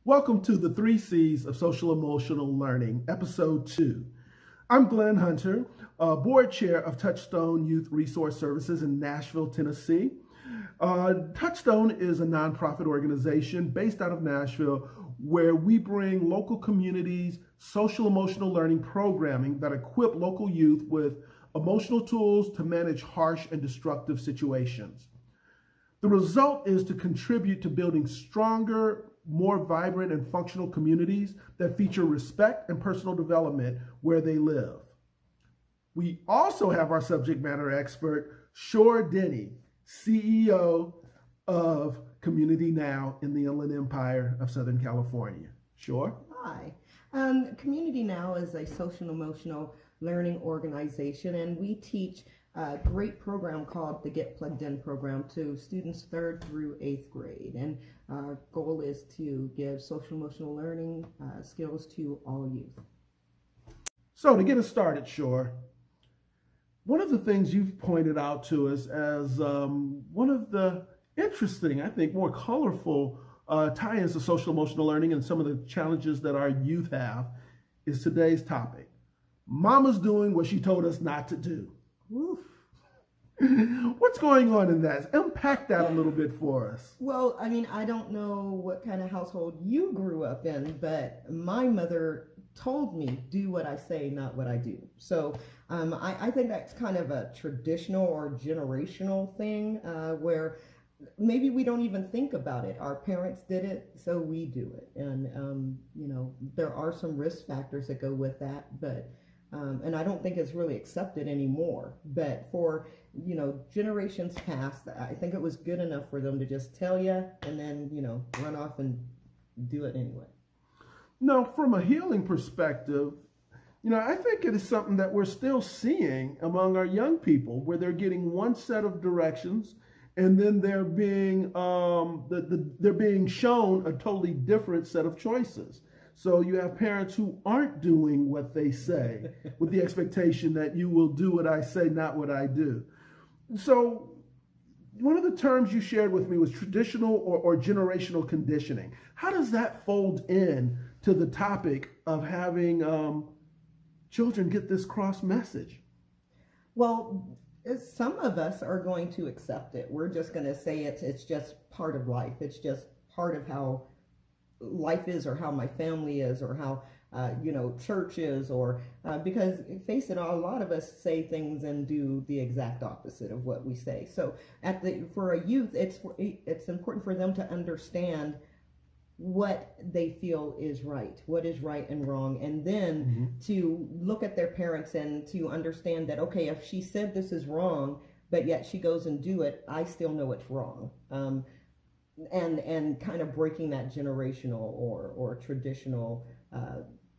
Welcome to the 3 Cs of Social Emotional Learning, Episode 2. I'm Glenn Hunter, Board Chair of Touchstone Youth Resource Services in Nashville, Tennessee. Touchstone is a nonprofit organization based out of Nashville where we bring local communities social emotional learning programming that equip local youth with emotional tools to manage harsh and destructive situations. The result is to contribute to building stronger, more vibrant and functional communities that feature respect and personal development where they live. We also have our subject matter expert, Shor Denny, CEO of Community Now in the Inland Empire of Southern California. Shor? Hi. Community Now is a social and emotional learning organization, and we teach a great program called the Get Plugged In program to students 3rd through 8th grade. And our goal is to give social emotional learning skills to all youth. So to get us started, Shor, one of the things you've pointed out to us as one of the interesting, I think, more colorful tie-ins to social emotional learning and some of the challenges that our youth have is today's topic. Mama's doing what she told us not to do. Oof. What's going on in that? Unpack that a little bit for us. Well, I mean, I don't know what kind of household you grew up in, but my mother told me, do what I say, not what I do. So I think that's kind of a traditional or generational thing where maybe we don't even think about it. Our parents did it, so we do it. And, you know, there are some risk factors that go with that, but and I don't think it's really accepted anymore. But for, you know, generations past, I think it was good enough for them to just tell you and then, you know, run off and do it anyway. Now, from a healing perspective, you know, I think it is something that we're still seeing among our young people where they're getting one set of directions and then they're being they're being shown a totally different set of choices. So you have parents who aren't doing what they say with the expectation that you will do what I say, not what I do. So one of the terms you shared with me was traditional or generational conditioning. How does that fold in to the topic of having children get this cross message? Well, some of us are going to accept it. We're just going to say it's just part of life. It's just part of how life is, or how my family is, or how you know, church is, or because face it, a lot of us say things and do the exact opposite of what we say. So for a youth, it's important for them to understand what they feel is right, what is right and wrong, and then to look at their parents and to understand that, okay, if she said this is wrong, but yet she goes and do it, I still know it's wrong. And kind of breaking that generational or traditional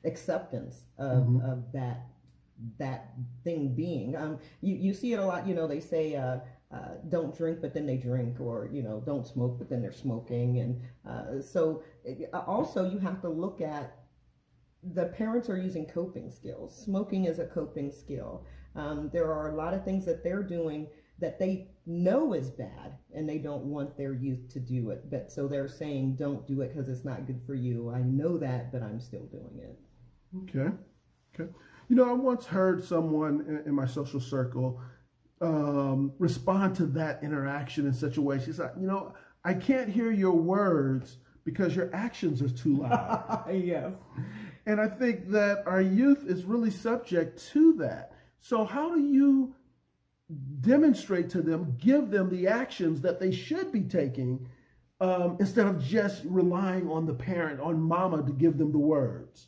acceptance of that thing being. You see it a lot. You know, they say don't drink, but then they drink, or, you know, don't smoke, but then they're smoking. And so also you have to look at the parents are using coping skills. Smoking is a coping skill. There are a lot of things that they're doing that they know is bad, and they don't want their youth to do it. But so they're saying, don't do it because it's not good for you. I know that, but I'm still doing it. Okay. You know, I once heard someone in my social circle respond to that interaction in such a way. She said, you know, I can't hear your words because your actions are too loud. Yes. And I think that our youth is really subject to that. So how do you demonstrate to them, give them the actions that they should be taking instead of just relying on the parent, on mama, to give them the words?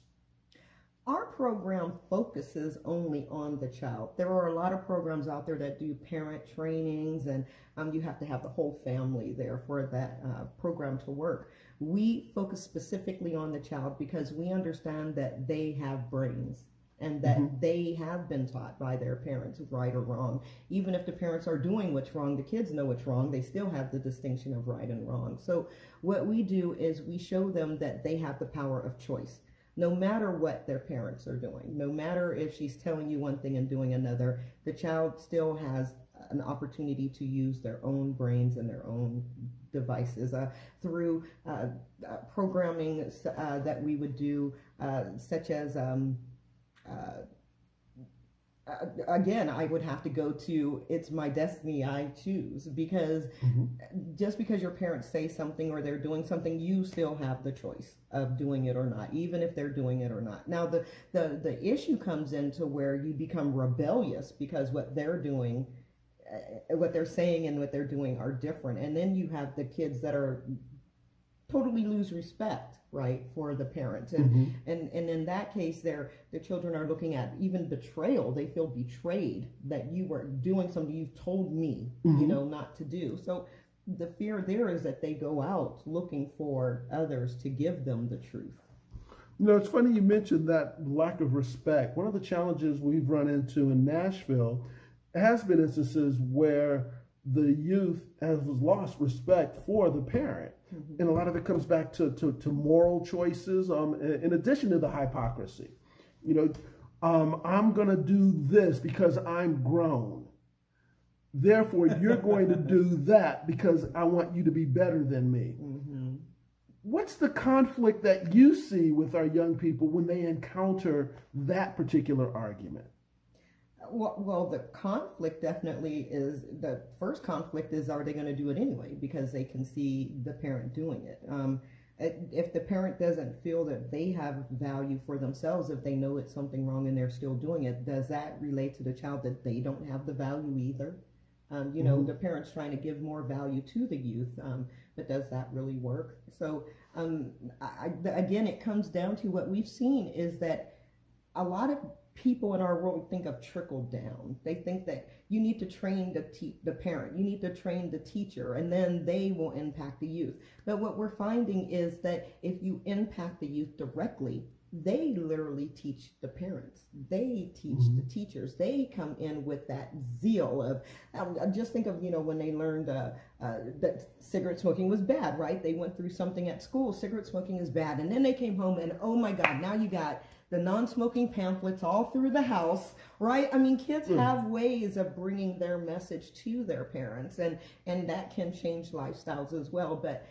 Our program focuses only on the child. There are a lot of programs out there that do parent trainings, and you have to have the whole family there for that program to work. We focus specifically on the child because we understand that they have brains, and that they have been taught by their parents, right or wrong. Even if the parents are doing what's wrong, the kids know what's wrong. They still have the distinction of right and wrong. So what we do is we show them that they have the power of choice. No matter what their parents are doing, no matter if she's telling you one thing and doing another, the child still has an opportunity to use their own brains and their own devices, through programming that we would do, such as again, I would have to go to "It's my destiny, I choose," because just because your parents say something or they're doing something, you still have the choice of doing it or not, even if they're doing it or not. Now, the issue comes into where you become rebellious because what they're doing, what they're saying and what they're doing are different. And then you have the kids that are totally lose respect, right, for the parents. And in that case, the children are looking at even betrayal. They feel betrayed that you were doing something you've told me, you know, not to do. So the fear there is that they go out looking for others to give them the truth. You know, it's funny you mentioned that lack of respect. One of the challenges we've run into in Nashville has been instances where the youth has lost respect for the parent. And a lot of it comes back to moral choices, in addition to the hypocrisy. You know, I'm going to do this because I'm grown. Therefore, you're going to do that because I want you to be better than me. What's the conflict that you see with our young people when they encounter that particular argument? Well, the conflict definitely is, the first conflict is, are they going to do it anyway? Because they can see the parent doing it. If the parent doesn't feel that they have value for themselves, if they know it's something wrong and they're still doing it, does that relate to the child that they don't have the value either? You know, the parent's trying to give more value to the youth, but does that really work? So again, it comes down to what we've seen is that a lot of people in our world think of trickle down. They think that you need to train the parent, you need to train the teacher, and then they will impact the youth. But what we're finding is that if you impact the youth directly, they literally teach the parents. They teach the teachers. They come in with that zeal of, just think of, you know, when they learned that cigarette smoking was bad, right? They went through something at school, cigarette smoking is bad. And then they came home and, oh my God, now you got the non-smoking pamphlets all through the house, right? I mean, kids have ways of bringing their message to their parents, and that can change lifestyles as well. But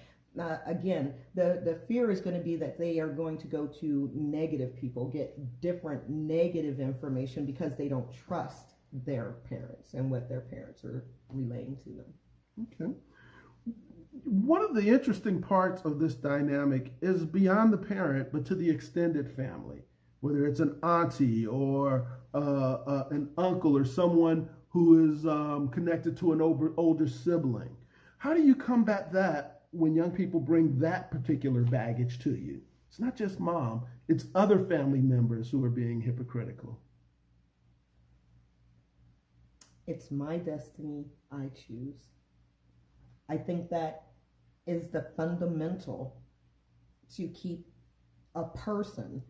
again, the fear is going to be that they are going to go to negative people, get different negative information because they don't trust their parents and what their parents are relaying to them. Okay. One of the interesting parts of this dynamic is beyond the parent, but to the extended family, whether it's an auntie or an uncle or someone who is connected to an older sibling. How do you combat that when young people bring that particular baggage to you? It's not just mom, it's other family members who are being hypocritical. It's my destiny, I choose. I think that is the fundamental to keep a person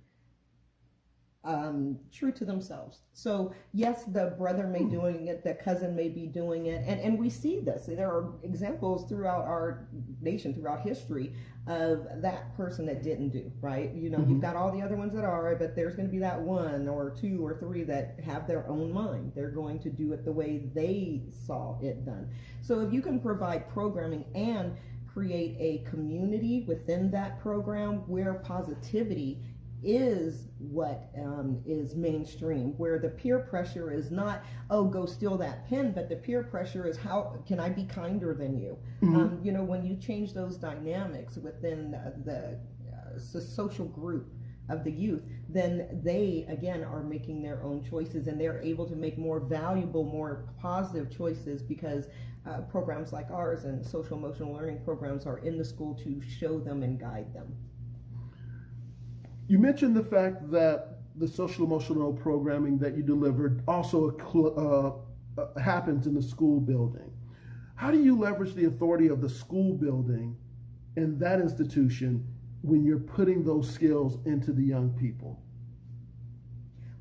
true to themselves. So yes, the brother may be doing it, the cousin may be doing it, and we see this. There are examples throughout our nation, throughout history, of that person that didn't do, right? You know, you've got all the other ones that are, but there's going to be that one or two or three that have their own mind. They're going to do it the way they saw it done. So if you can provide programming and create a community within that program where positivity is what is mainstream, where the peer pressure is not, oh, go steal that pen, but the peer pressure is, how can I be kinder than you? You know, when you change those dynamics within the social group of the youth, then they, again, are making their own choices, and they're able to make more valuable, more positive choices because programs like ours and social emotional learning programs are in the school to show them and guide them. You mentioned the fact that the social emotional programming that you delivered also happens in the school building. How do you leverage the authority of the school building and that institution when you're putting those skills into the young people?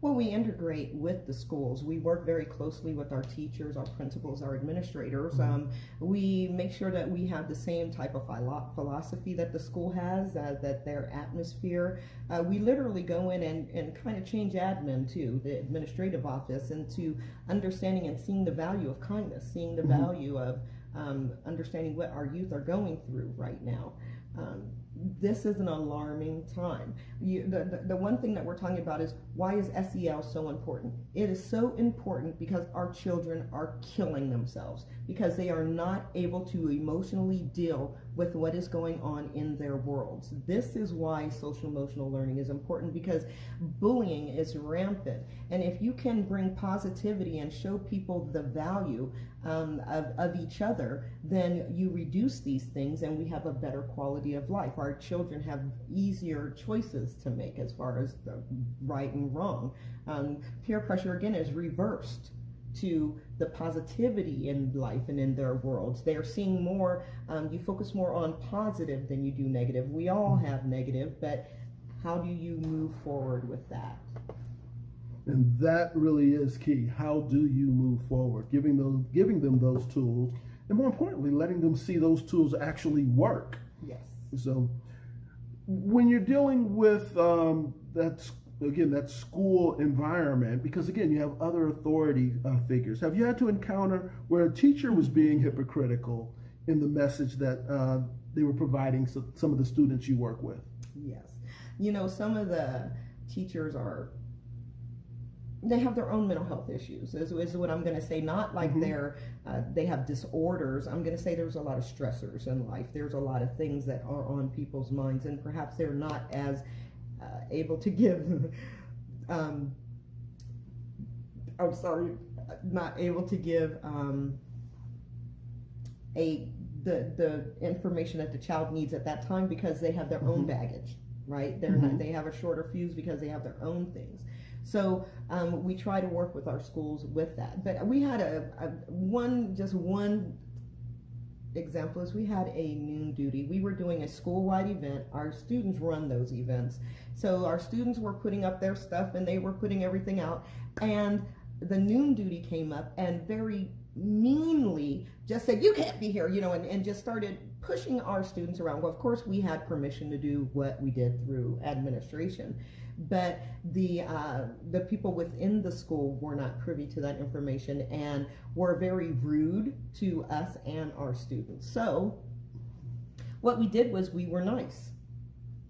Well, we integrate with the schools. We work very closely with our teachers, our principals, our administrators. We make sure that we have the same type of philosophy that the school has, that their atmosphere. We literally go in and kind of change admin too, the administrative office, into understanding and seeing the value of kindness, seeing the value of understanding what our youth are going through right now. This is an alarming time. The one thing that we're talking about is, why is SEL so important? It is so important because our children are killing themselves because they are not able to emotionally deal with what is going on in their worlds. This is why social emotional learning is important, because bullying is rampant. And if you can bring positivity and show people the value of each other, then you reduce these things and we have a better quality of life. Our children have easier choices to make as far as the right and wrong. Peer pressure, again, is reversed to the positivity in life and in their worlds. They are seeing more, you focus more on positive than you do negative. We all have negative, but how do you move forward with that? And that really is key. How do you move forward? Giving them those tools, and more importantly, letting them see those tools actually work. Yes. So when you're dealing with that school environment, because again, you have other authority figures, have you had to encounter where a teacher was being hypocritical in the message that they were providing some of the students you work with? Yes. You know, some of the teachers they have their own mental health issues, is what I'm going to say. Not like they have disorders. I'm going to say there's a lot of stressors in life. There's a lot of things that are on people's minds, and perhaps they're not as able to give, not able to give the information that the child needs at that time, because they have their own baggage, right? They're not, they have a shorter fuse because they have their own things. So we try to work with our schools with that. But we had one example is we had a noon duty. We were doing a school-wide event. Our students run those events. So our students were putting up their stuff and they were putting everything out. And the noon duty came up and very meanly just said, "You can't be here," you know, and just started pushing our students around. Well, of course, we had permission to do what we did through administration. But the people within the school were not privy to that information and were very rude to us and our students. So what we did was we were nice,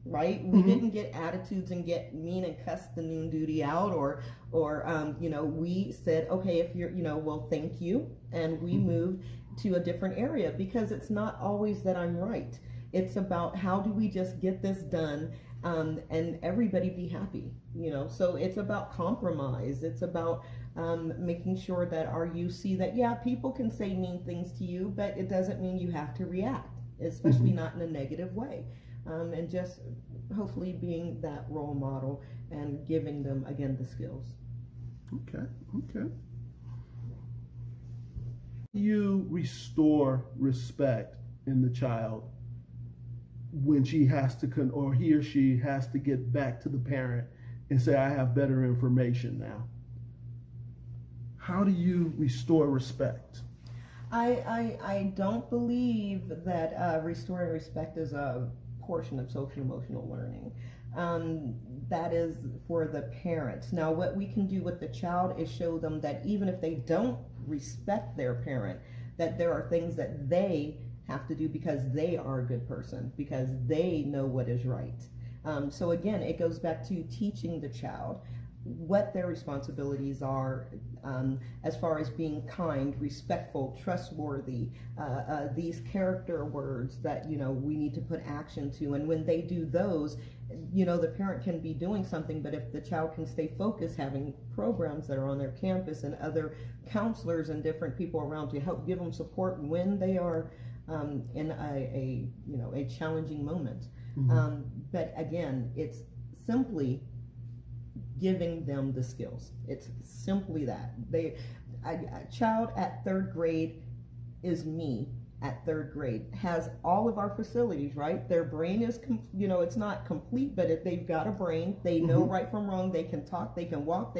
right? We didn't get attitudes and get mean and cuss the noon duty out, or you know, we said, okay, if you're, you know, well, thank you. And we moved to a different area, because it's not always that I'm right. It's about how do we just get this done and everybody be happy, you know. So it's about compromise. It's about making sure that our youth see that, yeah, people can say mean things to you, but it doesn't mean you have to react, especially not in a negative way. And just hopefully being that role model and giving them, again, the skills. Okay. You restore respect in the child when she has to, or he or she has to get back to the parent and say, I have better information now. How do you restore respect? I don't believe that restoring respect is a portion of social emotional learning. That is for the parents. Now, what we can do with the child is show them that even if they don't respect their parent, that there are things that they have to do because they are a good person, because they know what is right. So again, it goes back to teaching the child what their responsibilities are, as far as being kind, respectful, trustworthy, these character words that, you know, we need to put action to. And when they do those, you know, the parent can be doing something, but if the child can stay focused, having programs that are on their campus and other counselors and different people around to help give them support when they are in a challenging moment. But again, it's simply giving them the skills. It's simply that. A child at 3rd grade is me at 3rd grade, has all of our facilities, right? Their brain is, you know, it's not complete, but if they've got a brain, they know right from wrong, they can talk, they can walk,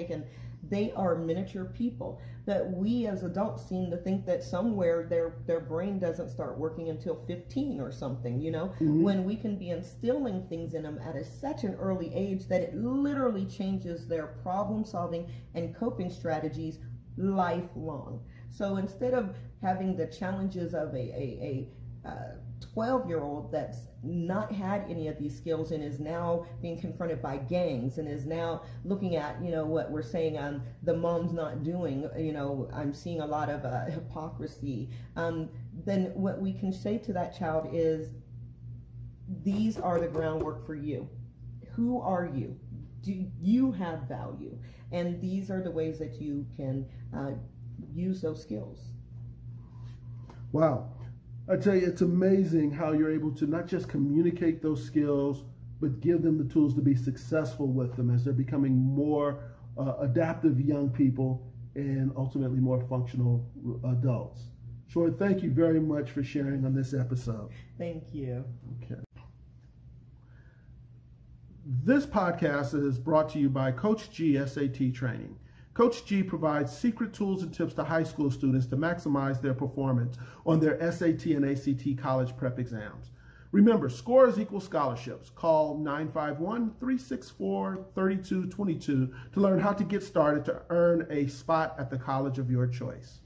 they are miniature people. But we as adults seem to think that somewhere their brain doesn't start working until 15 or something, you know, when we can be instilling things in them at such an early age that it literally changes their problem solving and coping strategies lifelong. So instead of having the challenges of a 12-year-old that's not had any of these skills and is now being confronted by gangs and is now looking at, what we're saying the mom's not doing, I'm seeing a lot of hypocrisy, then what we can say to that child is, these are the groundwork for you. Who are you? Do you have value? And these are the ways that you can use those skills. Wow. I tell you, it's amazing how you're able to not just communicate those skills, but give them the tools to be successful with them as they're becoming more adaptive young people and ultimately more functional adults. Shor, thank you very much for sharing on this episode. Thank you. Okay. This podcast is brought to you by Coach G SAT Training. Coach G provides secret tools and tips to high school students to maximize their performance on their SAT and ACT college prep exams. Remember, scores equal scholarships. Call 951-364-3222 to learn how to get started to earn a spot at the college of your choice.